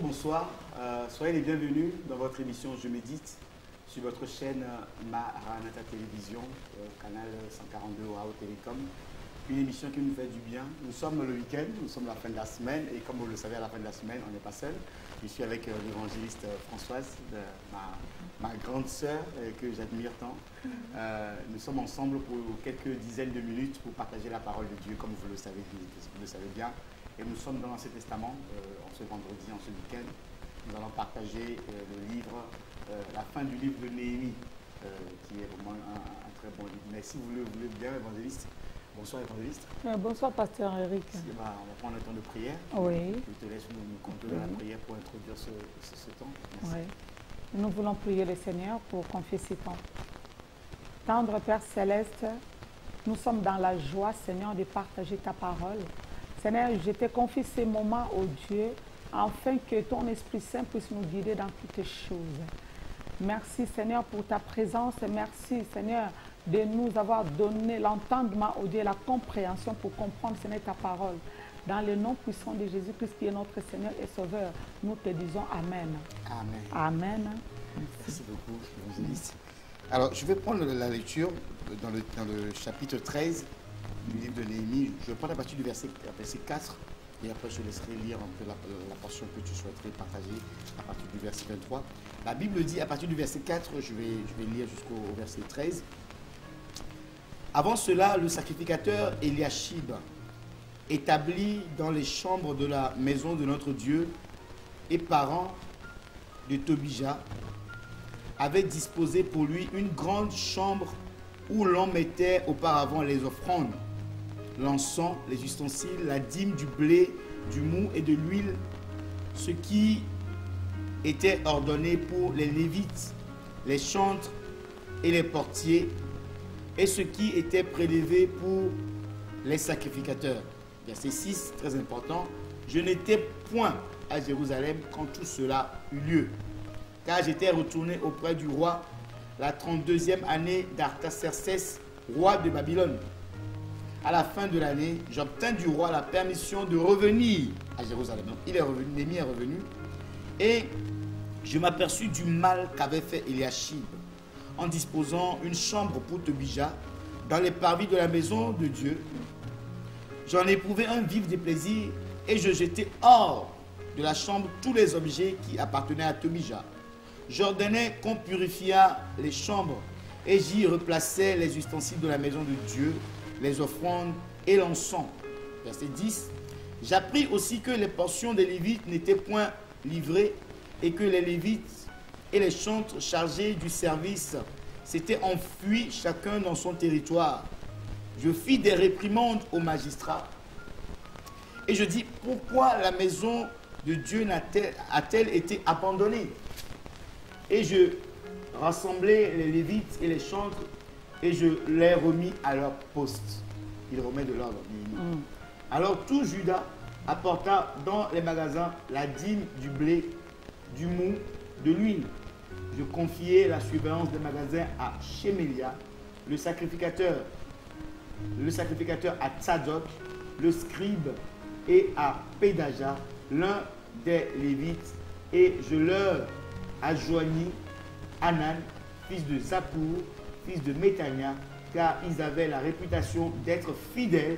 bonsoir. Soyez les bienvenus dans votre émission Je médite sur votre chaîne Maranatha Télévision, canal 142 Wao Télécom. Une émission qui nous fait du bien. Nous sommes le week-end, nous sommes à la fin de la semaine et comme vous le savez, à la fin de la semaine, on n'est pas seul. Je suis avec l'évangéliste Françoise, ma grande sœur que j'admire tant. Nous sommes ensemble pour quelques dizaines de minutes pour partager la parole de Dieu, comme vous le savez bien. Et nous sommes dans l'Ancien Testament, en ce vendredi, en ce week-end. Nous allons partager le livre, la fin du livre de Néhémie, qui est vraiment un très bon livre. Mais si vous le voulez bien, évangéliste. Bonsoir, évangéliste. Bonsoir, pasteur Eric. On va prendre un temps de prière. Oui. Je te laisse nous conduire la prière pour introduire ce temps. Merci. Oui. Nous voulons prier le Seigneur pour confier ces temps. Tendre Père Céleste, nous sommes dans la joie, Seigneur, de partager ta parole. Seigneur, je te confie ces moments, ô Dieu, afin que ton Esprit Saint puisse nous guider dans toutes choses. Merci, Seigneur, pour ta présence. Merci, Seigneur, de nous avoir donné l'entendement, ô Dieu, la compréhension pour comprendre, Seigneur, ta parole. Dans le nom puissant de Jésus-Christ, qui est notre Seigneur et Sauveur, nous te disons Amen. Amen. Amen. Merci beaucoup, évangéliste. Alors, je vais prendre la lecture dans le chapitre 13 du livre de Néhémie. Je vais prendre à partir du verset 4 et après je laisserai lire un peu la portion que tu souhaiterais partager à partir du verset 23. La Bible dit à partir du verset 4, je vais lire jusqu'au verset 13. Avant cela, le sacrificateur Eliashib, établi dans les chambres de la maison de notre Dieu et parent de Tobija, avait disposé pour lui une grande chambre où l'on mettait auparavant les offrandes, l'encens, les ustensiles, la dîme, du blé, du mou et de l'huile, ce qui était ordonné pour les Lévites, les chantres et les portiers, et ce qui était prélevé pour les sacrificateurs. Verset 6, très important. Je n'étais point à Jérusalem quand tout cela eut lieu, car j'étais retourné auprès du roi la 32e année d'Artaxerxès, roi de Babylone. À la fin de l'année, j'obtins du roi la permission de revenir à Jérusalem. Donc, il est revenu, Néhémie est revenu, et je m'aperçus du mal qu'avait fait Eliashib en disposant une chambre pour Tobija dans les parvis de la maison de Dieu. J'en éprouvai un vif déplaisir et je jetai hors de la chambre tous les objets qui appartenaient à Tobija. J'ordonnai qu'on purifiât les chambres et j'y replaçai les ustensiles de la maison de Dieu, les offrandes et l'encens. Verset 10. J'appris aussi que les portions des Lévites n'étaient point livrées et que les Lévites et les chantres chargés du service s'étaient enfuis chacun dans son territoire. Je fis des réprimandes aux magistrats et je dis, pourquoi la maison de Dieu a-t-elle été abandonnée? Et je rassemblai les Lévites et les chantres et je les remis à leur poste. Il remet de l'ordre. Alors tout Juda apporta dans les magasins la dîme, du blé, du mou, de l'huile. Je confiai la surveillance des magasins à Shemelia, le sacrificateur à Tzadok, le scribe, et à Pédaja, l'un des Lévites, et je leur adjoignis Hanan, fils de Zapour, fils de Métania, car ils avaient la réputation d'être fidèles.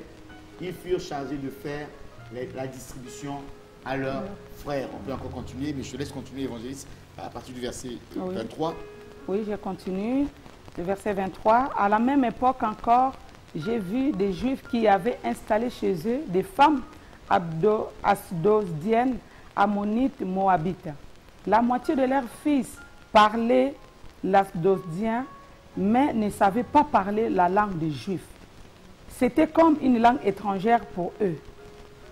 Ils furent chargés de faire la distribution à leurs frères. On peut encore continuer, mais je te laisse continuer, évangéliste, à partir du verset 23. Oui, je continue. Le verset 23. À la même époque encore, j'ai vu des Juifs qui avaient installé chez eux des femmes asdodiennes, ammonites, moabites. La moitié de leurs fils parlaient l'asdodien, mais ne savaient pas parler la langue des Juifs. C'était comme une langue étrangère pour eux.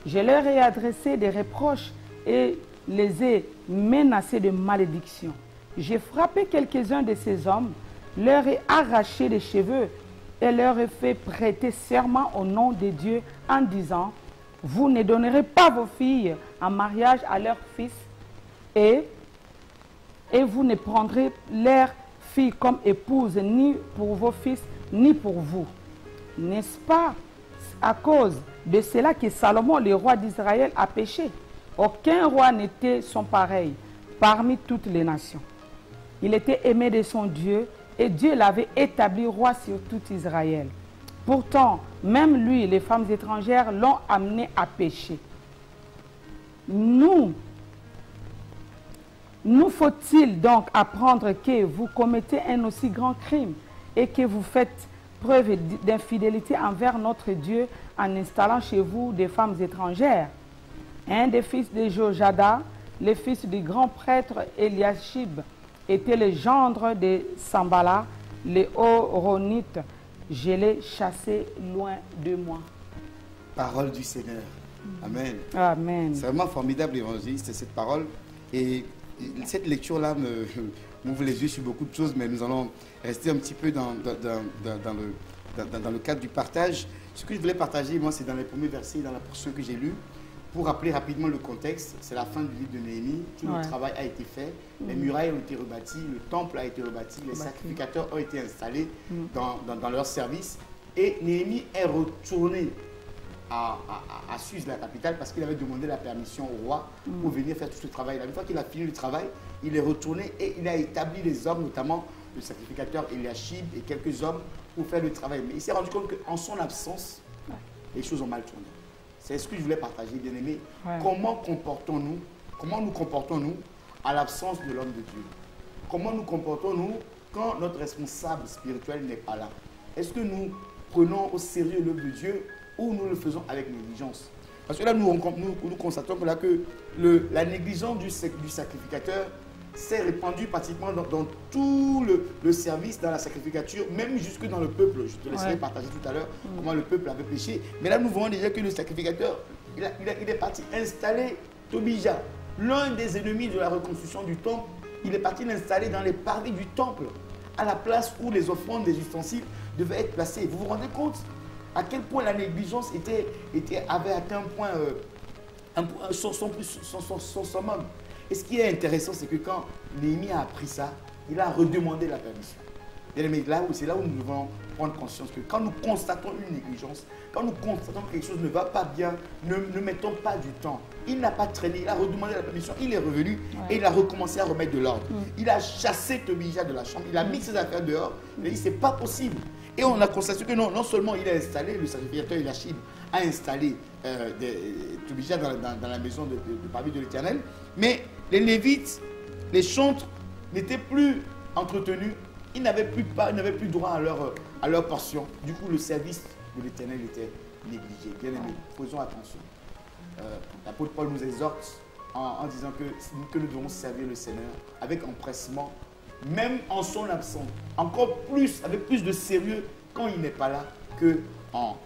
Je leur ai adressé des reproches et les ai menacés de malédiction. J'ai frappé quelques-uns de ces hommes, leur ai arraché les cheveux et leur ai fait prêter serment au nom de Dieu en disant, vous ne donnerez pas vos filles en mariage à leurs fils et vous ne prendrez leurs filles comme épouses ni pour vos fils ni pour vous. N'est-ce pas à cause de cela que Salomon, le roi d'Israël, a péché? Aucun roi n'était son pareil parmi toutes les nations. Il était aimé de son Dieu et Dieu l'avait établi roi sur tout Israël. Pourtant, même lui, les femmes étrangères l'ont amené à pécher. Nous faut-il donc apprendre que vous commettez un aussi grand crime et que vous faites preuve d'infidélité envers notre Dieu en installant chez vous des femmes étrangères? Un des fils de Jojada, le fils du grand prêtre Eliashib, était le gendre de Sambala, les Horonites. Je l'ai chassé loin de moi. Parole du Seigneur. Amen. Amen. C'est vraiment formidable, évangéliste, cette parole. Et cette lecture-là m'ouvre les yeux sur beaucoup de choses, mais nous allons rester un petit peu dans le cadre du partage. Ce que je voulais partager, moi, c'est dans les premiers versets, dans la portion que j'ai lue. Pour rappeler rapidement le contexte, c'est la fin du livre de Néhémie. Tout le travail a été fait, les murailles ont été rebâties, le temple a été rebâti, les sacrificateurs ont été installés dans leur service. Et Néhémie est retourné à Suse, la capitale, parce qu'il avait demandé la permission au roi pour venir faire tout ce travail. Une fois qu'il a fini le travail, il est retourné et il a établi les hommes, notamment le sacrificateur Eliashib et quelques hommes pour faire le travail. Mais il s'est rendu compte qu'en son absence, les choses ont mal tourné. C'est ce que je voulais partager, bien aimé. Comment nous comportons-nous à l'absence de l'homme de Dieu? Comment nous comportons-nous quand notre responsable spirituel n'est pas là? Est-ce que nous prenons au sérieux l'œuvre de Dieu ou nous le faisons avec négligence? Parce que là, nous constatons que la négligence du sacrificateur s'est répandue pratiquement dans tout le service, dans la sacrificature, même jusque dans le peuple. Je te laisserai partager tout à l'heure comment le peuple avait péché. Mais là, nous voyons déjà que le sacrificateur, il est parti installer Tobija, l'un des ennemis de la reconstruction du temple. Il est parti l'installer dans les parvis du temple, à la place où les offrandes des ustensiles devaient être placées. Vous vous rendez compte à quel point la négligence avait atteint son summum. Et ce qui est intéressant, c'est que quand Néhémie a appris ça, il a redemandé la permission. C'est là où nous devons prendre conscience que quand nous constatons une négligence, quand nous constatons que quelque chose ne va pas bien, ne mettons pas du temps. Il n'a pas traîné, il a redemandé la permission, il est revenu et il a recommencé à remettre de l'ordre. Il a chassé Tobija de la chambre, il a mis ses affaires dehors, il a dit c'est pas possible. Et on a constaté que non seulement il a installé, le sacrificateur Eliashib a installé Tobija dans la maison de parvis de l'Éternel, mais les Lévites, les chantres n'étaient plus entretenus, ils n'avaient plus droit à leur portion. Du coup, le service de l'Éternel était négligé. Bien aimé, faisons attention. L'apôtre Paul nous exhorte en disant que nous devons servir le Seigneur avec empressement, même en son absence, encore plus, avec plus de sérieux quand il n'est pas là que en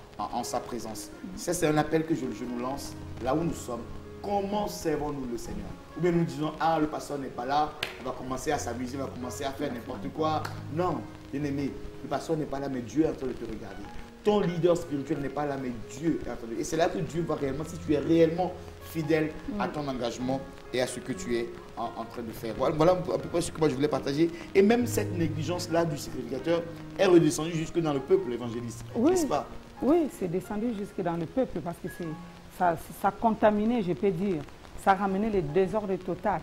sa présence. Ça, c'est un appel que je nous lance là où nous sommes. Comment servons-nous le Seigneur? Ou bien nous disons, ah, le pasteur n'est pas là, on va commencer à s'amuser, on va commencer à faire n'importe quoi. Non, bien aimé, le pasteur n'est pas là, mais Dieu est en train de te regarder. Ton leader spirituel n'est pas là, mais Dieu est en train de... Et c'est là que Dieu va réellement, si tu es réellement fidèle à ton engagement et à ce que tu es en train de faire. Voilà à peu près ce que moi je voulais partager. Et même cette négligence-là du sacrificateur est redescendue jusque dans le peuple évangéliste. Oui, n'est-ce pas? Oui, c'est descendu jusque dans le peuple parce que ça contaminait, je peux dire. Ça ramenait le désordre total.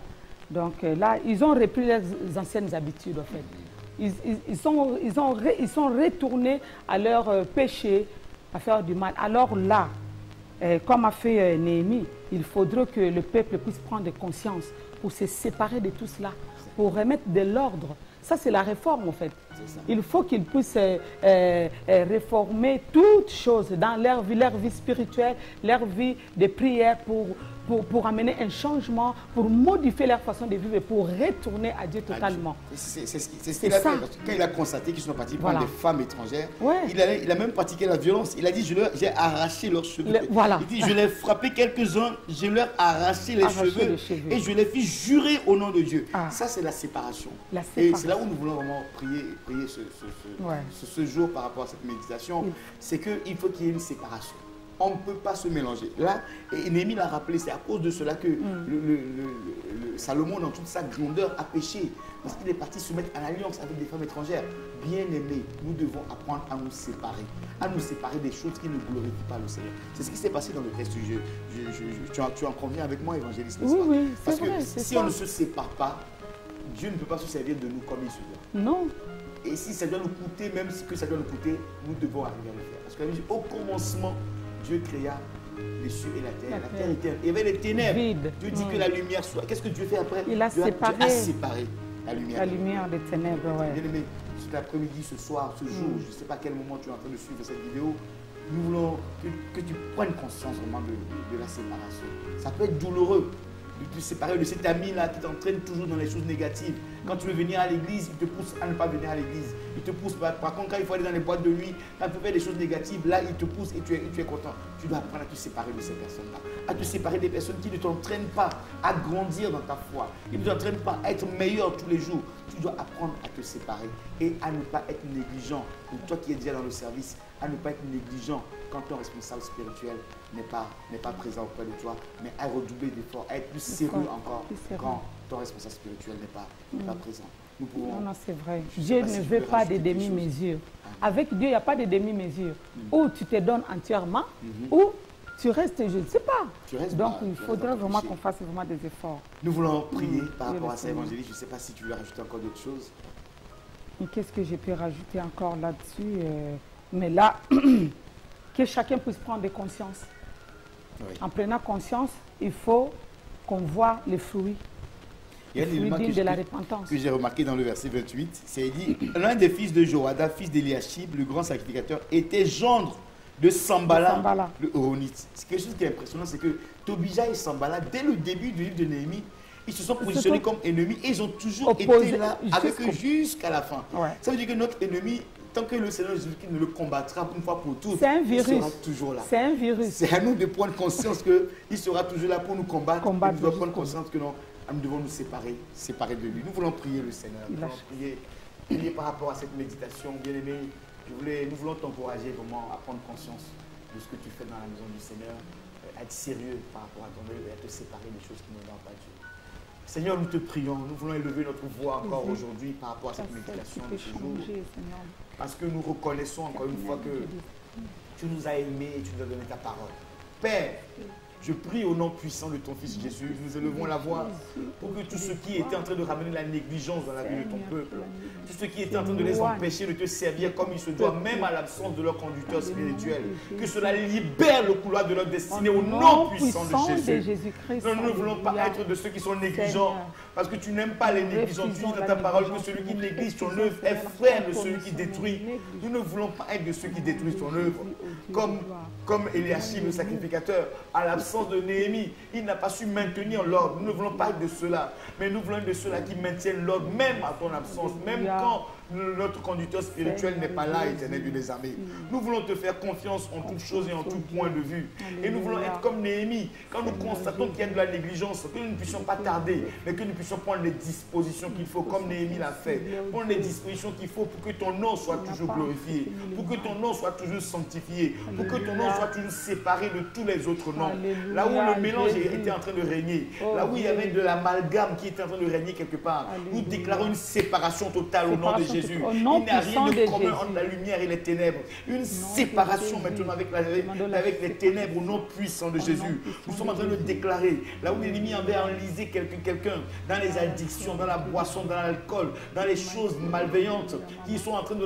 Donc là, ils ont repris leurs anciennes habitudes, en fait. Ils sont retournés à leur péché, à faire du mal. Alors là, comme a fait Néhémie, il faudrait que le peuple puisse prendre conscience pour se séparer de tout cela, pour remettre de l'ordre. Ça, c'est la réforme, en fait. Il faut qu'ils puissent réformer toutes choses dans leur vie spirituelle, leur vie de prière pour amener un changement, pour modifier leur façon de vivre et pour retourner à Dieu totalement. C'est ce qu'il a fait. Quand il a constaté qu'ils sont partis prendre des femmes étrangères, il a même pratiqué la violence. Il a dit, j'ai arraché leurs cheveux. Il dit, je les ai frappés quelques-uns, je leur ai arraché les cheveux et je les fis jurer au nom de Dieu. Ça, c'est la séparation. Et c'est là où nous voulons vraiment prier ce jour par rapport à cette méditation. C'est qu'il faut qu'il y ait une séparation. On ne peut pas se mélanger. Là, et Néhémie l'a rappelé, c'est à cause de cela que Salomon, dans toute sa grandeur, a péché. Parce qu'il est parti se mettre en alliance avec des femmes étrangères. Bien-aimés, nous devons apprendre à nous séparer des choses qui ne glorifient pas le Seigneur. C'est ce qui s'est passé dans le texte. Tu en conviens avec moi, évangéliste? Oui, oui, parce c'est vrai. Que si on ne se sépare pas, Dieu ne peut pas se servir de nous comme il se doit. Non. Et si ça doit nous coûter, même ce que ça doit nous coûter, nous devons arriver à le faire. Parce que au commencement, Dieu créa les cieux et la terre. La terre était, il y avait les ténèbres. Vide. Dieu dit que la lumière soit. Qu'est-ce que Dieu fait après? Il a séparé. Dieu a séparé la lumière. La lumière des ténèbres, ouais. Bien aimé, cet après-midi, ce soir, ce jour, je ne sais pas à quel moment tu es en train de suivre cette vidéo, nous voulons que tu prennes conscience vraiment de la séparation. Ça peut être douloureux de te séparer de cet ami-là qui t'entraîne toujours dans les choses négatives. Quand tu veux venir à l'église, il te pousse à ne pas venir à l'église. Il te pousse, par contre, quand il faut aller dans les boîtes de nuit, quand tu fais des choses négatives, là, il te pousse et tu es content. Tu dois apprendre à te séparer de ces personnes-là, à te séparer des personnes qui ne t'entraînent pas à grandir dans ta foi, qui ne t'entraînent pas à être meilleur tous les jours. Tu dois apprendre à te séparer et à ne pas être négligent. Pour toi qui es déjà dans le service, à ne pas être négligent quand ton responsable spirituel n'est pas présent auprès de toi, mais à redoubler d'efforts, à être plus sérieux encore quand ton responsable spirituel n'est pas présent. Nous pouvons, non, c'est vrai. Dieu ne veut pas de demi-mesures. Avec Dieu, il n'y a pas de demi-mesures. Ou tu te donnes entièrement, ou tu restes, je ne sais pas. Donc, il faudrait vraiment qu'on fasse vraiment des efforts. Nous voulons prier par rapport à ça, évangéliste. Je ne sais pas si tu veux rajouter encore d'autres choses. Qu'est-ce que je peux rajouter encore là-dessus? Mais là, que chacun puisse prendre conscience. Oui. En prenant conscience, il faut qu'on voit les fruits. Il y a un élément de la repentance que j'ai remarqué dans le verset 28. C'est dit, l'un des fils de Joada, fils d'Eliashib, le grand sacrificateur, était gendre de Sambala, le Horonite. C'est quelque chose qui est impressionnant, c'est que Tobija et Sambala, dès le début du livre de Néhémie, ils se sont positionnés comme ennemis et ils ont toujours été là avec eux jusqu'à la fin. Ouais. Ça veut dire que notre ennemi, tant que le Seigneur Jésus-Christ ne le combattra une fois pour toutes, il sera toujours là. C'est un virus. C'est à nous de prendre conscience qu'il sera toujours là pour nous combattre. Nous devons prendre conscience que non, nous devons nous séparer de lui. Nous voulons prier le Seigneur. Nous voulons prier par rapport à cette méditation. Bien aimé, nous voulons t'encourager vraiment à prendre conscience de ce que tu fais dans la maison du Seigneur, à être sérieux par rapport à ton œuvre et à te séparer des choses qui ne vont pas Dieu. Seigneur, nous te prions, nous voulons élever notre voix encore aujourd'hui par rapport à cette méditation de ce jour. Parce que nous reconnaissons encore une fois que tu nous as aimés et tu nous as donné ta parole. Père, je prie au nom puissant de ton Fils Jésus, nous élevons la voix pour que tout ce qui était en train de ramener la négligence dans la vie de ton peuple, tout ce qui était en train de les empêcher de te servir comme il se doit, même à l'absence de leur conducteur spirituel, que cela libère le couloir de leur destinée au nom puissant de Jésus. Nous ne voulons pas être de ceux qui sont négligents, parce que tu n'aimes pas les négligents. Tu dis dans ta parole que celui qui néglige ton œuvre est frère de celui qui détruit. Nous ne voulons pas être de ceux qui détruisent ton œuvre, comme Eliashib, le sacrificateur, à l'absence de Néhémie, il n'a pas su maintenir l'ordre. Nous ne voulons pas être de ceux-là, mais nous voulons être de ceux-là qui maintiennent l'ordre, même à ton absence, même quand notre conducteur spirituel n'est pas là, éternel Dieu des armées. Nous voulons te faire confiance en toutes choses et en tout point de vue. Et nous voulons être comme Néhémie. Quand nous constatons qu'il y a de la négligence, que nous ne puissions pas tarder, mais que nous puissions prendre les dispositions qu'il faut, comme Néhémie l'a fait. Prendre les dispositions qu'il faut pour que ton nom soit toujours glorifié, pour que ton nom soit toujours sanctifié, pour que ton nom soit toujours séparé de tous les autres noms. Là où le mélange était en train de régner, là où il y avait de l'amalgame qui était en train de régner quelque part, nous déclarons une séparation totale au nom de Jésus. Il n'y a rien de commun entre la lumière et les ténèbres. Une séparation maintenant avec les ténèbres au nom puissant de Jésus. Nous sommes en train de déclarer, là où l'ennemi avait enlisé quelqu'un, dans les addictions, dans la boisson, dans l'alcool, dans les choses malveillantes qui sont en train de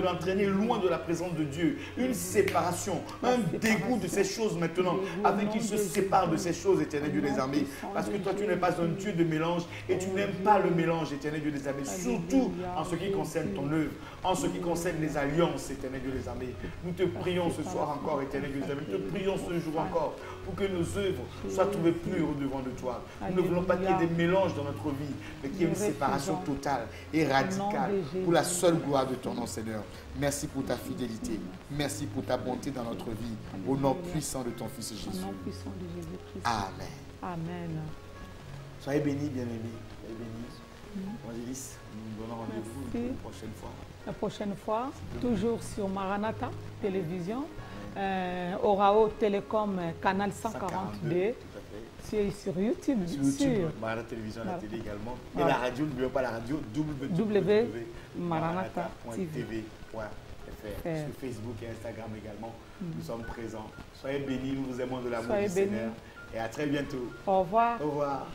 l'entraîner loin de la présence de Dieu. Une séparation, un dégoût de ces choses maintenant, afin qu'il se sépare de ces choses, éternel Dieu des armées. Parce que toi, tu n'es pas un Dieu de mélange et tu n'aimes pas le mélange, éternel Dieu des armées. Surtout en ce qui concerne ton œuvre, en ce qui concerne les alliances, éternel Dieu des armées. Nous te prions ce soir encore, éternel Dieu des armées. Nous te prions ce jour encore pour que nos œuvres soient trouvées pures au-devant de toi. Nous ne voulons pas qu'il y ait des mélanges dans notre vie, mais qu'il y ait une séparation totale et radicale pour la seule gloire de ton nom, Seigneur. Merci pour ta fidélité. Merci pour ta bonté dans notre vie. Au nom puissant de ton Fils Jésus. Amen. Amen. Soyez bénis, bien-aimés. Soyez bénis. Évangéliste, nous donnons rendez-vous la prochaine fois. La prochaine fois, toujours sur Maranatha Télévision. Orao Télécom, canal 142. Sur YouTube, bien sûr. Maranatha Télévision, la télé également. Et Voilà. la radio, n'oubliez pas la radio, www.maranatha.tv.fr. Sur Facebook et Instagram également. Nous sommes présents. Soyez bénis, nous vous aimons de l'amour Soyez du bénis. Seigneur. Et à très bientôt. Au revoir. Au revoir.